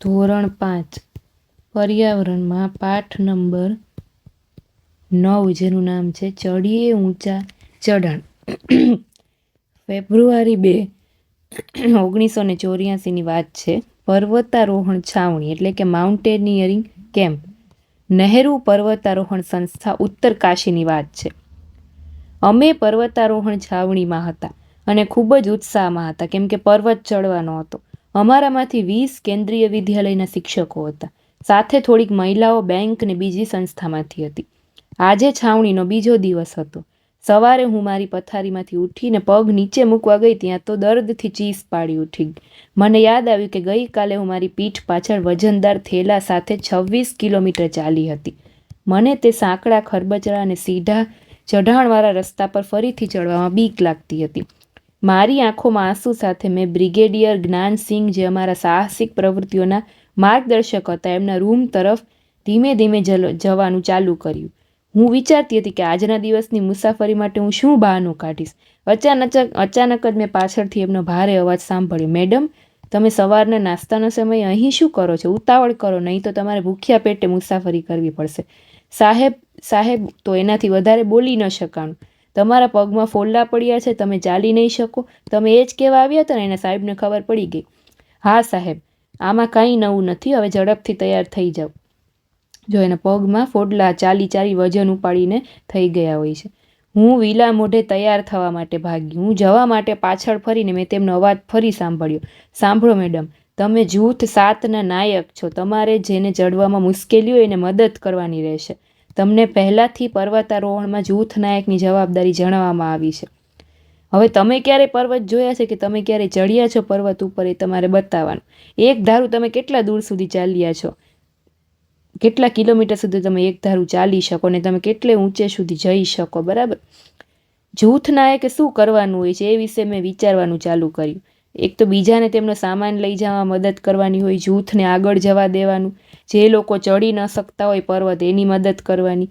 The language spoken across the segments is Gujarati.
ધોરણ 5 પર્યાવરણમાં પાઠ નંબર 9 જેનું નામ છે ચડીએ ઊંચા ચઢાણ. ફેબ્રુઆરી 2, 1984ની વાત છે. પર્વતારોહણ છાવણી એટલે કે માઉન્ટેનિયરિંગ કેમ્પ, નહેરુ પર્વતારોહણ સંસ્થા, ઉત્તર કાશીની વાત છે. અમે પર્વતારોહણ છાવણીમાં હતા અને ખૂબ જ ઉત્સાહમાં હતા કેમ કે પર્વત ચડવાનો હતો. અમારામાંથી 20 કેન્દ્રીય વિદ્યાલયના શિક્ષકો હતા. સાથે થોડીક મહિલાઓ બેંક ને બીજી સંસ્થામાંથી હતી. આજે છાવણીનો બીજો દિવસ હતો. સવારે હું મારી પથારીમાંથી ઉઠીને પગ નીચે મૂકવા ગઈ ત્યાં તો દર્દથી ચીસ પાડી ઉઠી. મને યાદ આવ્યું કે ગઈકાલે હું મારી પીઠ પાછળ વજનદાર થેલા સાથે 26 કિલોમીટર ચાલી હતી. મને તે સાંકડા ખરબચડા અને સીધા ચઢાણવાળા રસ્તા પર ફરીથી ચડવામાં બીક લાગતી હતી. મારી આંખોમાં આંસુ સાથે મેં બ્રિગેડિયર જ્ઞાનસિંહ, જે અમારા સાહસિક પ્રવૃત્તિઓના માર્ગદર્શક હતા, એમના રૂમ તરફ ધીમે ધીમે જવાનું ચાલુ કર્યું. હું વિચારતી હતી કે આજના દિવસની મુસાફરી માટે હું શું બહાનું કાઢીશ. અચાનક જ મેં પાછળથી એમનો ભારે અવાજ સાંભળ્યો. મેડમ, તમે સવારના નાસ્તાનો સમય અહીં શું કરો છો? ઉતાવળ કરો, નહીં તો તમારે ભૂખ્યા પેટે મુસાફરી કરવી પડશે. સાહેબ તો એનાથી વધારે બોલી ન શકાણું. તમારા પગમાં ફોલ્લા પડ્યા છે, તમે ચાલી નહીં શકો. તમે એ જ કહેવા આવ્યા હતા ને? એના સાહેબને ખબર પડી ગઈ. હા સાહેબ, આમાં કંઈ નવું નથી, હવે ઝડપથી તૈયાર થઈ જાઓ. જો એના પગમાં ફોડલા ચાલી વજન ઉપાડીને થઈ ગયા હોય છે. હું વિલા મોઢે તૈયાર થવા માટે ભાગી. હું જવા માટે પાછળ ફરીને મેં તેમનો અવાજ ફરી સાંભળ્યો. સાંભળો મેડમ, તમે જૂથ 7ના નાયક છો. તમારે જેને ચડવામાં મુશ્કેલી હોય એને મદદ કરવાની રહેશે. તમને પહેલાંથી પર્વતારોહણમાં જૂથ નાયકની જવાબદારી જણાવવામાં આવી છે. હવે તમે ક્યારે પર્વત જોયા છે કે તમે ક્યારે ચડ્યા છો પર્વત ઉપર, એ તમારે બતાવવાનું. એક ધારું તમે કેટલા દૂર સુધી ચાલ્યા છો, કેટલા કિલોમીટર સુધી તમે એક ધારું ચાલી શકો ને તમે કેટલે ઊંચે સુધી જઈ શકો. બરાબર. જૂથ નાયકે શું કરવાનું હોય છે એ વિશે મેં વિચારવાનું ચાલુ કર્યું. એક તો બીજાને તેમનો સામાન લઈ જવા મદદ કરવાની હોય, જૂથને આગળ જવા દેવાનું, જે લોકો ચડી ન શકતા હોય પર્વત એની મદદ કરવાની,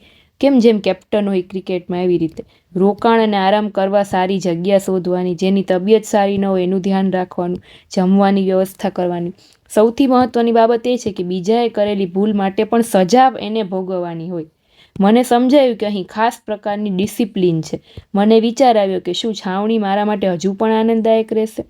જેમ કેપ્ટન હોય ક્રિકેટમાં એવી રીતે. રોકાણ અને આરામ કરવા સારી જગ્યા શોધવાની, જેની તબિયત સારી ન હોય એનું ધ્યાન રાખવાનું, જમવાની વ્યવસ્થા કરવાની. સૌથી મહત્વની બાબત એ છે કે બીજાએ કરેલી ભૂલ માટે પણ સજા એને ભોગવવાની હોય. મને સમજાયું કે અહીં ખાસ પ્રકારની ડિસિપ્લિન છે. મને વિચાર આવ્યો કે શું છાવણી મારા માટે હજુ પણ આનંદદાયક રહેશે.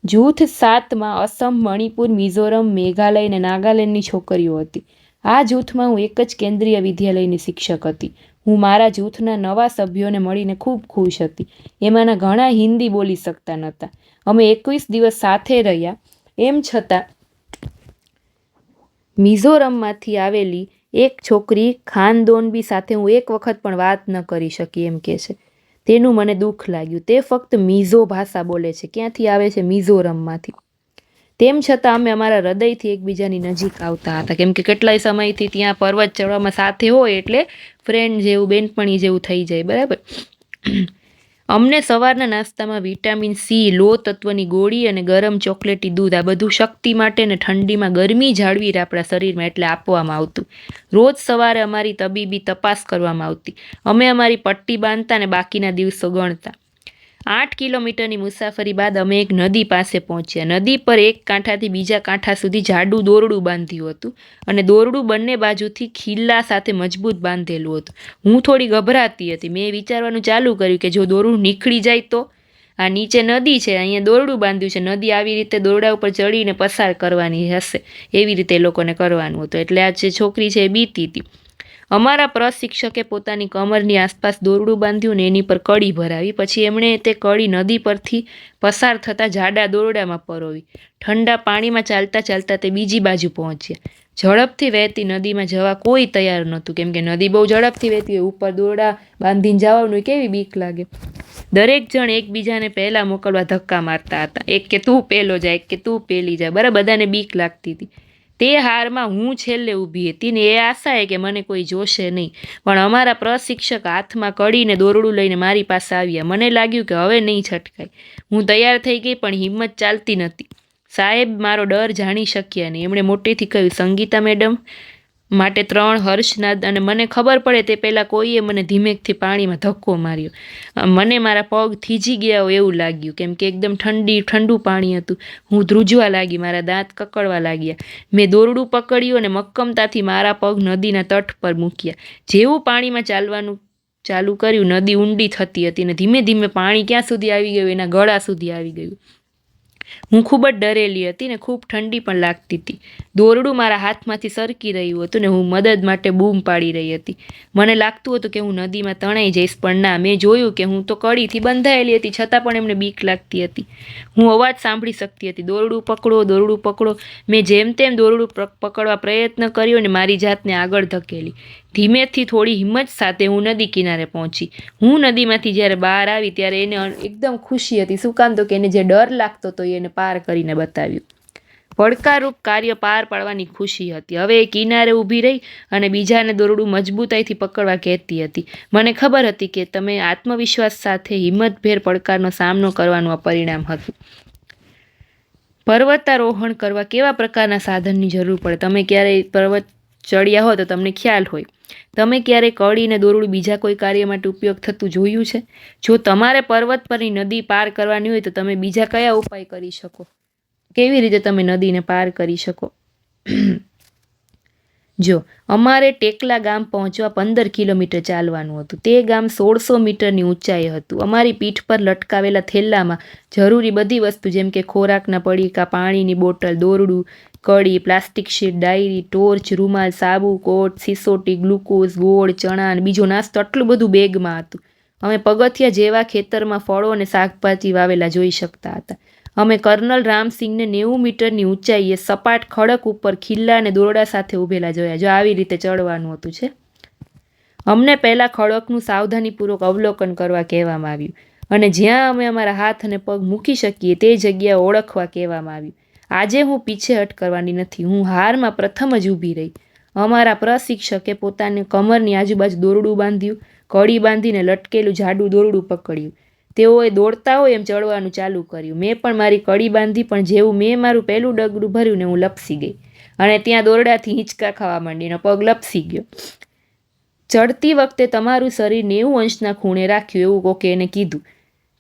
જૂથ 7માં અસમ, મણિપુર, મિઝોરમ, મેઘાલય અને નાગાલેન્ડની છોકરીઓ હતી. આ જૂથમાં હું એક જ કેન્દ્રીય વિદ્યાલયની શિક્ષક હતી. હું મારા જૂથના નવા સભ્યોને મળીને ખૂબ ખુશ હતી. એમાંના ઘણા હિન્દી બોલી શકતા નહોતા. અમે 21 દિવસ સાથે રહ્યા. એમ છતાં મિઝોરમમાંથી આવેલી એક છોકરી ખાનદોનબી સાથે હું એક વખત પણ વાત ન કરી શકી એમ કહે છે. તેનું મને દુઃખ લાગ્યું. તે ફક્ત મિઝો ભાષા બોલે છે. ક્યાંથી આવે છે? મિઝોરમમાંથી. તેમ છતાં અમે અમારા હૃદયથી એકબીજાની નજીક આવતા હતા કેમ કે કેટલાય સમયથી ત્યાં પર્વત ચડવામાં સાથે હોય એટલે ફ્રેન્ડ જેવું, બેનપણી જેવું થઈ જાય. બરાબર. અમને સવારના નાસ્તામાં વિટામિન સી, લો તત્વની ગોળી અને ગરમ ચોકલેટી દૂધ, આ બધું શક્તિ માટે ને ઠંડીમાં ગરમી જાળવી આપણા શરીરમાં એટલે આપવામાં આવતું. રોજ સવારે અમારી તબીબી તપાસ કરવામાં આવતી. અમે અમારી પટ્ટી બાંધતા અને બાકીના દિવસો ગણતા. 8 કિલોમીટરની મુસાફરી બાદ અમે એક નદી પાસે પહોંચ્યા. નદી પર એક કાંઠાથી બીજા કાંઠા સુધી જાડું દોરડું બાંધ્યું હતું અને દોરડું બંને બાજુથી ખીલ્લા સાથે મજબૂત બાંધેલું હતું. હું થોડી ગભરાતી હતી. મેં વિચારવાનું ચાલુ કર્યું કે જો દોરડું નીકળી જાય તો? આ નીચે નદી છે, અહીંયા દોરડું બાંધ્યું છે, નદી આવી રીતે દોરડા ઉપર ચડીને પસાર કરવાની હશે, એવી રીતે એ લોકોને કરવાનું હતું. એટલે આ જે છોકરી છે એ બીતી હતી. અમારા પ્રશિક્ષકે પોતાની કમરની આસપાસ દોરડું બાંધ્યું ને એની પર કડી ભરાવી. પછી એમણે તે કડી નદી પરથી પસાર થતા જાડા દોરડામાં પરોવી. ઠંડા પાણીમાં ચાલતા ચાલતા તે બીજી બાજુ પહોંચ્યા. ઝડપથી વહેતી નદીમાં જવા કોઈ તૈયાર નહોતું કેમ કે નદી બહુ ઝડપથી વહેતી હોય, ઉપર દોરડા બાંધીને જવાનું, કેવી બીક લાગે. દરેક જણ એકબીજાને પહેલા મોકલવા ધક્કા મારતા હતા. એક કે તું પહેલો જા, એક કે તું પહેલી જા. બરાબર. બધાને બીક લાગતી હતી. તે હારમાં હું છેલ્લે ઊભી હતી ને એ આશાએ કે મને કોઈ જોશે નહીં. પણ અમારા પ્રશિક્ષક હાથમાં કડીને દોરડું લઈને મારી પાસે આવ્યા. મને લાગ્યું કે હવે નહીં છટકાય. હું તૈયાર થઈ ગઈ પણ હિંમત ચાલતી નહોતી. સાહેબ મારો ડર જાણી શક્યા નહીં. એમણે મોટેથી કહ્યું, સંગીતા મેડમ, માટે 3 હર્ષનાદ, અને મને ખબર પડે તે પહેલાં કોઈએ મને ધીમેકથી પાણીમાં ધક્કો માર્યો. મને મારા પગ થીજી ગયા હોય એવું લાગ્યું, કેમ કે એકદમ ઠંડુ પાણી હતું. હું ધ્રુજવા લાગી, મારા દાંત કકડવા લાગ્યા. મેં દોરડું પકડ્યું અને મક્કમતાથી મારા પગ નદીના તટ પર મૂક્યા. જેવું પાણીમાં ચાલવાનું ચાલુ કર્યું, નદી ઊંડી થતી હતી અને ધીમે ધીમે પાણી ક્યાં સુધી આવી ગયું, એના ગળા સુધી આવી ગયું. હું ખૂબ જ ડરેલી હતી ને ખૂબ ઠંડી પણ લાગતી હતી. દોરડું મારા હાથમાંથી સરકી રહ્યું હતું ને હું મદદ માટે બૂમ પાડી રહી હતી. મને લાગતું હતું કે હું નદીમાં તણાઈ જઈશ, પણ ના, મેં જોયું કે હું તો કડીથી બંધાયેલી હતી, છતાં પણ એમને બીક લાગતી હતી. હું અવાજ સાંભળી શકતી હતી, દોરડું પકડો, દોરડું પકડો. મેં જેમ તેમ દોરડું પકડવા પ્રયત્ન કર્યો અને મારી જાતને આગળ ધકેલી. ધીમેથી થોડી હિંમત સાથે હું નદી કિનારે પહોંચી. હું નદીમાંથી જ્યારે બહાર આવી ત્યારે એને એકદમ ખુશી હતી. શું કામ? તો કે એને જે ડર લાગતો હતો એને પાર કરીને બતાવ્યું. પડકારરૂપ કાર્ય પાર પાડવાની ખુશી હતી. હવે એ કિનારે ઊભી રહી અને બીજાને દોરડું મજબૂતાઈથી પકડવા કહેતી હતી. મને ખબર હતી કે તમે આત્મવિશ્વાસ સાથે હિંમતભેર પડકારનો સામનો કરવાનું આ પરિણામ હતું. પર્વતારોહણ કરવા કેવા પ્રકારના સાધનની જરૂર પડે? તમે ક્યારેય પર્વત ચડ્યા હો તો તમને ખ્યાલ હોય. તમે ક્યારેય કડીને દોરડું બીજા કોઈ કાર્ય માટે ઉપયોગ થતું જોયું છે? જો તમારે પર્વત પરની નદી પાર કરવાની હોય તો તમે બીજા કયા ઉપાય કરી શકો? કેવી રીતે તમે નદીને પાર કરી શકો? જો અમારે ટેકલા ગામ પહોંચવા 15 કિલોમીટર ચાલવાનું હતું. તે ગામ 1600 મીટરની ઊંચાઈ હતું. અમારી પીઠ પર લટકાવેલા થેલામાં જરૂરી બધી વસ્તુ જેમ કે ખોરાકના પડીકા, પાણીની બોટલ, દોરડું, કડી, પ્લાસ્ટિક શીટ, ડાયરી, ટોર્ચ, રૂમાલ, સાબુ, કોટ, સિસોટી, ગ્લુકોઝ, ગોળ, ચણા અને બીજો નાસ્તો, આટલું બધું બેગમાં હતું. અમે પગથિયા જેવા ખેતરમાં ફળો અને શાકભાજી વાવેલા જોઈ શકતા હતા. અમે કર્નલ રામસિંહને 90 મીટરની ઊંચાઈએ સપાટ ખડક ઉપર ખિલ્લા અને દોરડા સાથે ઊભેલા જોયા. જો આવી રીતે ચડવાનું હતું છે. અમને પહેલાં ખડકનું સાવધાનીપૂર્વક અવલોકન કરવા કહેવામાં આવ્યું અને જ્યાં અમે અમારા હાથ અને પગ મૂકી શકીએ તે જગ્યા ઓળખવા કહેવામાં આવ્યું. આજે હું પીછેહટ કરવાની નથી. હું હારમાં પ્રથમ જ ઊભી રહી. અમારા પ્રશિક્ષકે પોતાની કમરની આજુબાજુ દોરડું બાંધ્યું, કડી બાંધીને લટકેલું જાડું દોરડું પકડ્યું. તેઓએ દોડતા હોય એમ ચડવાનું ચાલુ કર્યું. મેં પણ મારી કડી બાંધી, પણ જેવું મેં મારું પહેલું ડગલું ભર્યું ને હું લપસી ગઈ અને ત્યાં દોરડાથી હિંચકા ખાવા માંડીને પગ લપસી ગયો. ચડતી વખતે તમારું શરીર 90 અંશના ખૂણે રાખ્યું એવું કોકે એને કીધું.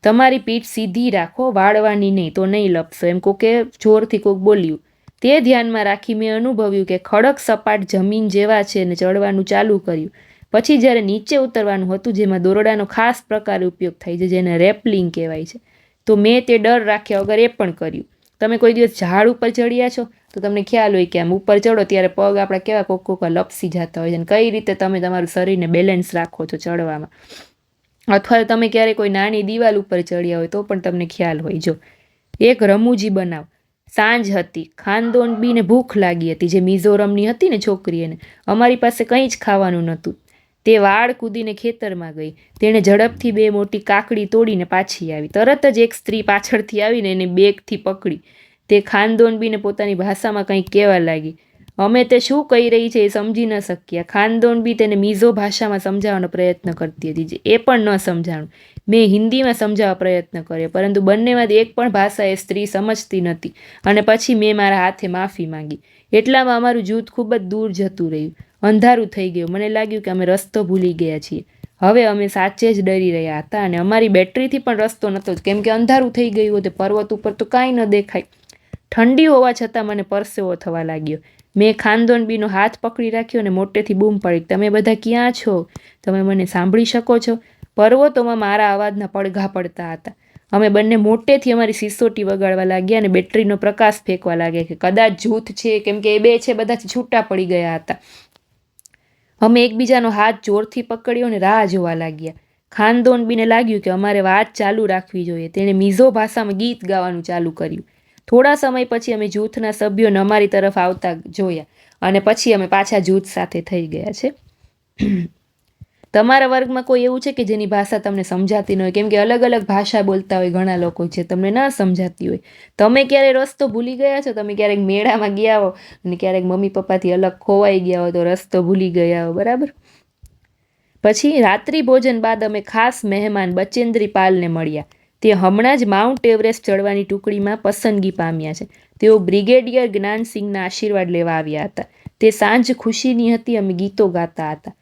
તમારી પીઠ સીધી રાખો, વાળવાની નહીં, તો નહીં લપસો, એમ કોકે જોરથી કોક બોલ્યું. તે ધ્યાનમાં રાખી મેં અનુભવ્યું કે ખડક સપાટ જમીન જેવા છે અને ચડવાનું ચાલુ કર્યું. પછી જ્યારે નીચે ઉતરવાનું હતું, જેમાં દોરડાનો ખાસ પ્રકારે ઉપયોગ થાય છે, જેને રેપલિંગ કહેવાય છે, તો મેં તે ડર રાખ્યા વગર એ પણ કર્યું. તમે કોઈ દિવસ ઝાડ ઉપર ચડ્યા છો તો તમને ખ્યાલ હોય કે આમ ઉપર ચડો ત્યારે પગ આપણા કેવા કોક લપસી જતા હોય છે, અને કઈ રીતે તમે તમારું શરીરને બેલેન્સ રાખો છો ચડવામાં. અથવા તમે ક્યારેય કોઈ નાની દિવાલ ઉપર ચડ્યા હોય તો પણ તમને ખ્યાલ હોય. જો એક રમૂજી બનાવ. સાંજ હતી. ખાનદોનબીને ભૂખ લાગી હતી, જે મિઝોરમની હતી ને છોકરી, એને. અમારી પાસે કંઈ જ ખાવાનું નહોતું. તે વાળ કૂદીને ખેતરમાં ગઈ. તેણે ઝડપથી 2 મોટી કાકડી તોડીને પાછી આવી. તરત જ એક સ્ત્રી પાછળથી આવીને એને બેગથી પકડી. તે ખાનદોનબીને પોતાની ભાષામાં કંઈક કહેવા લાગી. અમે તે શું કહી રહી છે એ સમજી ન શક્યા. ખાનદોનબી તેને મિઝો ભાષામાં સમજાવવાનો પ્રયત્ન કરતી હતી, એ પણ ન સમજાણું. મેં હિન્દીમાં સમજાવવા પ્રયત્ન કર્યો, પરંતુ બંનેમાંથી એક પણ ભાષા એ સ્ત્રી સમજતી નહોતી અને પછી મેં મારા હાથે માફી માંગી. એટલામાં અમારું જૂથ ખૂબ જ દૂર જતું રહ્યું. અંધારું થઈ ગયું. મને લાગ્યું કે અમે રસ્તો ભૂલી ગયા છીએ. હવે અમે સાચે જ ડરી રહ્યા હતા અને અમારી બેટરીથી પણ રસ્તો નહોતો, કેમ કે અંધારું થઈ ગયું હતું. પર્વત ઉપર તો કાંઈ ન દેખાય. ઠંડી હોવા છતાં મને પરસેવો થવા લાગ્યો. મેં ખાનદોનબીનો હાથ પકડી રાખ્યો અને મોટેથી બૂમ પાડી, તમે બધા ક્યાં છો? તમે મને સાંભળી શકો છો? પર્વતોમાં મારા અવાજના પડઘા પડતા હતા. અમે બંને મોટેથી અમારી સિસોટી વગાડવા લાગ્યા અને બેટરીનો પ્રકાશ ફેંકવા લાગ્યા કે કદાચ જૂથ છે, કેમ કે એ બે છે બધાથી છૂટા પડી ગયા હતા. અમે એકબીજાનો હાથ જોરથી પકડ્યો અને રાહ જોવા લાગ્યા. ખાનદોનબીને લાગ્યું કે અમારે વાત ચાલુ રાખવી જોઈએ. તેણે મિઝો ભાષામાં ગીત ગાવાનું ચાલુ કર્યું. થોડા સમય પછી અમે જૂથના સભ્યોને અમારી તરફ આવતા જોયા અને પછી અમે પાછા જૂથ સાથે થઈ ગયા છે. તમારા વર્ગમાં કોઈ એવું છે કે જેની ભાષા તમને સમજાતી ન હોય? કેમ કે અલગ અલગ ભાષા બોલતા હોય ઘણા લોકો, છે તમને ના સમજાતી હોય. તમે ક્યારે રસ્તો ભૂલી ગયા છો? તમે ક્યારેક મેળામાં ગયા હો અને ક્યારેક મમ્મી પપ્પાથી અલગ ખોવાઈ ગયા હો તો રસ્તો ભૂલી ગયા હો, બરાબર? પછી રાત્રિ ભોજન બાદ અમે ખાસ મહેમાન બચેન્દ્રી પાલને મળ્યા. તે હમણાં જ માઉન્ટ એવરેસ્ટ ચડવાની ટુકડીમાં પસંદગી પામ્યા છે. તેઓ બ્રિગેડિયર જ્ઞાનસિંહના આશીર્વાદ લેવા આવ્યા હતા. તે સાંજ ખુશીની હતી. અમે ગીતો ગાતા હતા.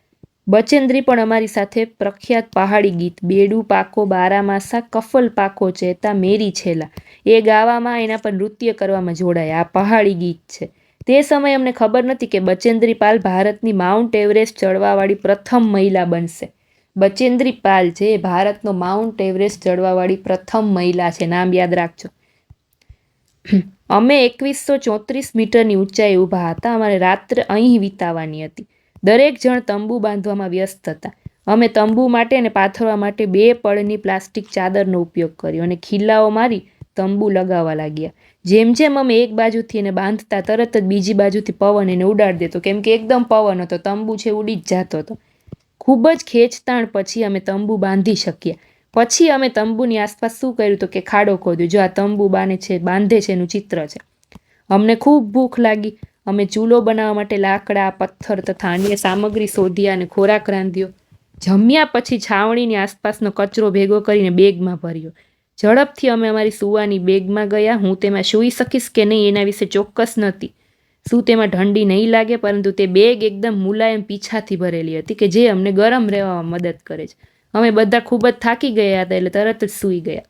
બચેન્દ્રી પણ અમારી સાથે પ્રખ્યાત પહાડી ગીત બેડું પાકો બારામાસા કફલ પાકો ચેતા મેરી છેલા એ ગાવામાં એના પર નૃત્ય કરવામાં જોડાયા. આ પહાડી ગીત છે. તે સમયે અમને ખબર નથી કે બચેન્દ્રી પાલ ભારતની માઉન્ટ એવરેસ્ટ ચડવાવાળી પ્રથમ મહિલા બનશે. બચેન્દ્રી પાલ છે એ ભારતનો માઉન્ટ એવરેસ્ટ ચડવાવાળી પ્રથમ મહિલા છે. નામ યાદ રાખજો. અમે 2134 મીટરની ઊંચાઈ ઊભા હતા. અમારે રાત્રે અહીં વિતાવવાની હતી. દરેક જણ તંબુ બાંધવામાં વ્યસ્ત હતા. અમે તંબુ માટે અને પાથરવા માટે 2 પળની પ્લાસ્ટિક ચાદરનો ઉપયોગ કર્યો અને ખીલાઓ મારી તંબુ લગાવવા લાગ્યા. જેમ જેમ અમે એક બાજુથી એને બાંધતા તરત જ બીજી બાજુથી પવન એને ઉડાડી દેતો, કેમ કે એકદમ પવન હતો. તંબુ છે ઉડી જ જતો હતો. ખૂબ જ ખેંચતાણ પછી અમે તંબુ બાંધી શક્યા. પછી અમે તંબુની આસપાસ શું કર્યું તો કે ખાડો ખોદ્યો. જો આ તંબુ બાંધે છે એનું ચિત્ર છે. અમને ખૂબ ભૂખ લાગી. અમે ચૂલો બનાવવા માટે લાકડા, પથ્થર તથા અન્ય સામગ્રી શોધ્યા અને ખોરાક રાંધ્યો. જમ્યા પછી છાવણીની આસપાસનો કચરો ભેગો કરીને બેગમાં ભર્યો. ઝડપથી અમે અમારી સુવાની બેગમાં ગયા. હું તેમાં સૂઈ શકીશ કે નહીં એના વિશે ચોક્કસ નહોતી. શું તેમાં ઠંડી નહીં લાગે, પરંતુ તે બેગ એકદમ મુલાયમ પીછાથી ભરેલી હતી કે જે અમને ગરમ રહેવામાં મદદ કરે છે. અમે બધા ખૂબ જ થાકી ગયા હતા એટલે તરત જ સૂઈ ગયા.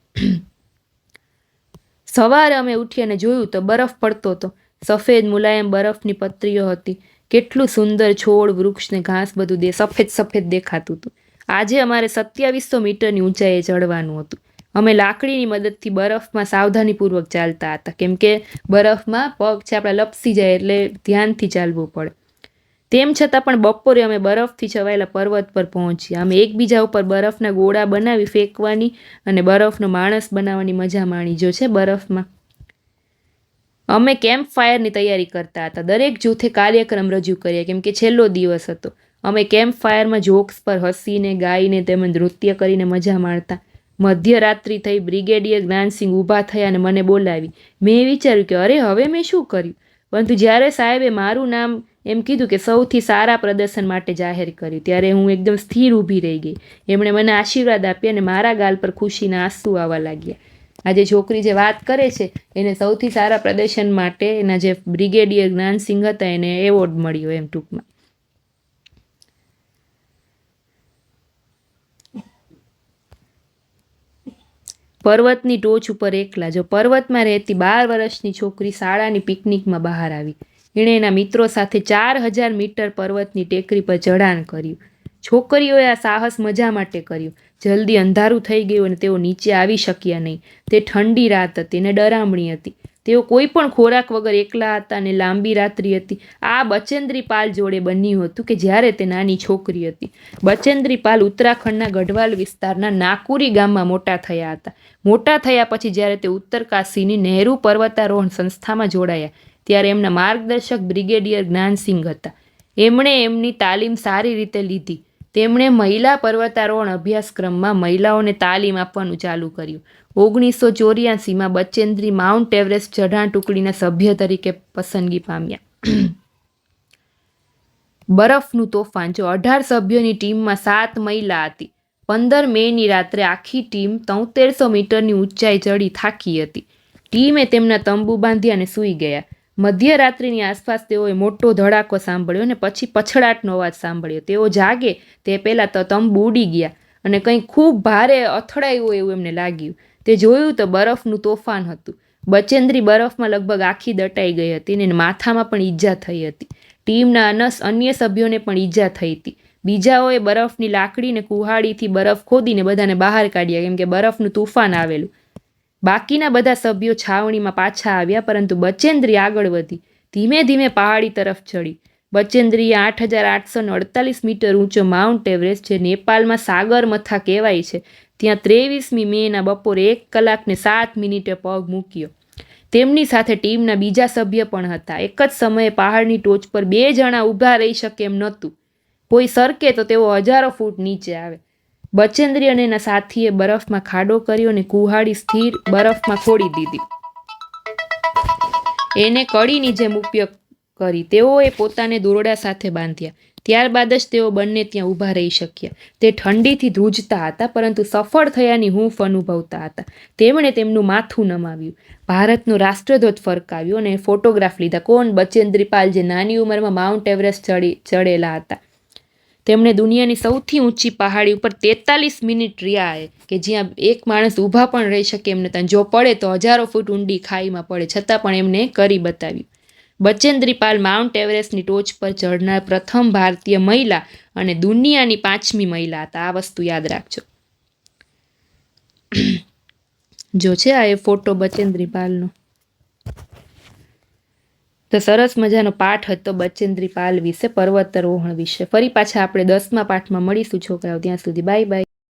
સવારે અમે ઉઠી અને જોયું તો બરફ પડતો હતો. સફેદ મુલાયમ બરફની પતરીઓ હતી. કેટલું સુંદર છોડ, વૃક્ષ ને ઘાસ બધું સફેદ સફેદ દેખાતું હતું. આજે અમારે 2700 મીટરની ઊંચાઈએ ચડવાનું હતું. અમે લાકડીની મદદથી બરફમાં સાવધાનીપૂર્વક ચાલતા હતા, કેમ કે બરફમાં પગ છે આપણા લપસી જાય એટલે ધ્યાનથી ચાલવું પડે. તેમ છતાં પણ બપોરે અમે બરફથી છવાયેલા પર્વત પર પહોંચ્યા. અમે એકબીજા ઉપર બરફના ગોળા બનાવી ફેંકવાની અને બરફનો માણસ બનાવવાની મજા માણી. જો છે બરફમાં અમે કેમ્પ ફાયરની તૈયારી કરતા હતા. દરેક જૂથે કાર્યક્રમ રજૂ કર્યા, કેમ કે છેલ્લો દિવસ હતો. અમે કેમ્પ ફાયરમાં જોક્સ પર હસીને ગાઈને તેમજ નૃત્ય કરીને મજા માણતા. મધ્યરાત્રિ થઈ. બ્રિગેડિયર જ્ઞાનસિંહ ઊભા થયા અને મને બોલાવી. મેં વિચાર્યું કે અરે હવે મેં શું કર્યું, પરંતુ જ્યારે સાહેબે મારું નામ એમ કીધું કે સૌથી સારા પ્રદર્શન માટે જાહેર કર્યું, ત્યારે હું એકદમ સ્થિર ઊભી રહી ગઈ. એમણે મને આશીર્વાદ આપ્યા અને મારા ગાલ પર ખુશીના આંસુ આવવા લાગ્યા. આ જે છોકરી જે વાત કરે છે એને સૌથી સારા પ્રદર્શન માટે એના જે બ્રિગેડિયર જ્ઞાનસિંહ હતા એને એવોર્ડ મળ્યો એમ ટૂંકમાં. પર્વતની ટોચ ઉપર એકલા. જો પર્વતમાં રહેતી 12 વર્ષની છોકરી શાળાની પિકનિકમાં બહાર આવી. એણે એના મિત્રો સાથે 4000 મીટર પર્વતની ટેકરી પર ચઢાણ કર્યું. છોકરીઓએ આ સાહસ મજા માટે કર્યું. જલ્દી અંધારું થઈ ગયું અને તેઓ નીચે આવી શક્યા નહીં. તે ઠંડી રાત હતી અને ડરામણી હતી. તેઓ કોઈ પણ ખોરાક વગર એકલા હતા અને લાંબી રાત્રિ હતી. આ બચેન્દ્રી પાલ જોડે બન્યું હતું કે જ્યારે તે નાની છોકરી હતી. બચેન્દ્રી પાલ ઉત્તરાખંડના ગઢવાલ વિસ્તારના નાકુરી ગામમાં મોટા થયા હતા. મોટા થયા પછી જ્યારે તે ઉત્તરકાશીની નહેરુ પર્વતારોહણ સંસ્થામાં જોડાયા ત્યારે એમના માર્ગદર્શક બ્રિગેડિયર જ્ઞાનસિંહ હતા. એમણે એમની તાલીમ સારી રીતે લીધી. તેમણે મહિલા પર્વતારોહણ અભ્યાસક્રમમાં મહિલાઓને તાલીમ આપવાનું ચાલુ કર્યું. 1984માં બચેન્દ્રી માઉન્ટ એવરેસ્ટ ચઢાણ ટુકડીના સભ્ય તરીકે પસંદગી પામ્યા. બરફનું તોફાન. જો 18 સભ્યોની ટીમમાં 7 મહિલા હતી. 15 મેની રાત્રે આખી ટીમ 7300 મીટરની ઊંચાઈ ચડી થાકી હતી. ટીમે તેમના તંબુ બાંધ્યા અને સૂઈ ગયા. મધ્યરાત્રિની આસપાસ તેઓએ મોટો ધડાકો સાંભળ્યો અને પછી પછડાટનો અવાજ સાંભળ્યો. તેઓ જાગે તે પહેલાં તો તંબુ ઉડી ગયા અને કંઈક ખૂબ ભારે અથડાયું એવું એમને લાગ્યું. તે જોયું તો બરફનું તોફાન હતું. બચેન્દ્રી બરફમાં લગભગ આખી દટાઈ ગઈ હતી અને માથામાં પણ ઈજા થઈ હતી. ટીમના અન્ય સભ્યોને પણ ઈજા થઈ હતી. બીજાઓએ બરફની લાકડીને કુહાડીથી બરફ ખોદીને બધાને બહાર કાઢ્યા, કેમ કે બરફનું તૂફાન આવેલું. બાકીના બધા સભ્યો છાવણીમાં પાછા આવ્યા, પરંતુ બચેન્દ્રી આગળ વધી. ધીમે ધીમે પહાડી તરફ ચડી. બચેન્દ્રીએ 8848 મીટર ઊંચો માઉન્ટ એવરેસ્ટ, જે નેપાળમાં સાગરમથા કહેવાય છે, ત્યાં 23મી મેના બપોરે 1 કલાક ને 7 મિનિટે પગ મૂક્યો. તેમની સાથે ટીમના બીજા સભ્ય પણ હતા. એક જ સમયે પહાડની ટોચ પર 2 જણા ઊભા રહી શકે એમ નહોતું. કોઈ સરકે તો તેઓ હજારો ફૂટ નીચે આવે. બચેન્દ્રી અને એના સાથીએ બરફમાં ખાડો કર્યો અને કુહાડી સ્થિર બરફમાં ખોડી દીધી. એને કડીની જેમ ઉપયોગ કરી. તેઓએ પોતાને દોરડા સાથે બાંધ્યા. ત્યારબાદ જ તેઓ બંને ત્યાં ઊભા રહી શક્યા. તે ઠંડીથી ધ્રુજતા હતા, પરંતુ સફળ થયાની હૂંફ અનુભવતા હતા. તેમણે તેમનું માથું નમાવ્યું, ભારતનો રાષ્ટ્રધ્વજ ફરકાવ્યો અને ફોટોગ્રાફ લીધા. કોણ? બચેન્દ્રી પાલ, જે નાની ઉંમરમાં માઉન્ટ એવરેસ્ટ ચડેલા હતા. તેમણે દુનિયાની સૌથી ઊંચી પહાડી ઉપર 43 મિનિટ રહ્યા, કે જ્યાં એક માણસ ઊભા પણ રહી શકે એમ નતા. જો પડે તો હજારો ફૂટ ઊંડી ખાઈમાં પડે, છતાં પણ એમને કરી બતાવ્યું. બચેન્દ્રી પાલ માઉન્ટ એવરેસ્ટની ટોચ પર ચડનાર પ્રથમ ભારતીય મહિલા અને દુનિયાની 5મી મહિલા હતા. આ વસ્તુ યાદ રાખજો. જો છે આ એ ફોટો બચેન્દ્રી પાલનો. તો સરસ મજાનો પાઠ હતો બચેન્દ્રી પાલ વિશે, પર્વતારોહણ વિશે. ફરી પાછા આપણે 10મા પાઠમાં મળીશું છોકરાઓ. ત્યાં સુધી બાય બાય.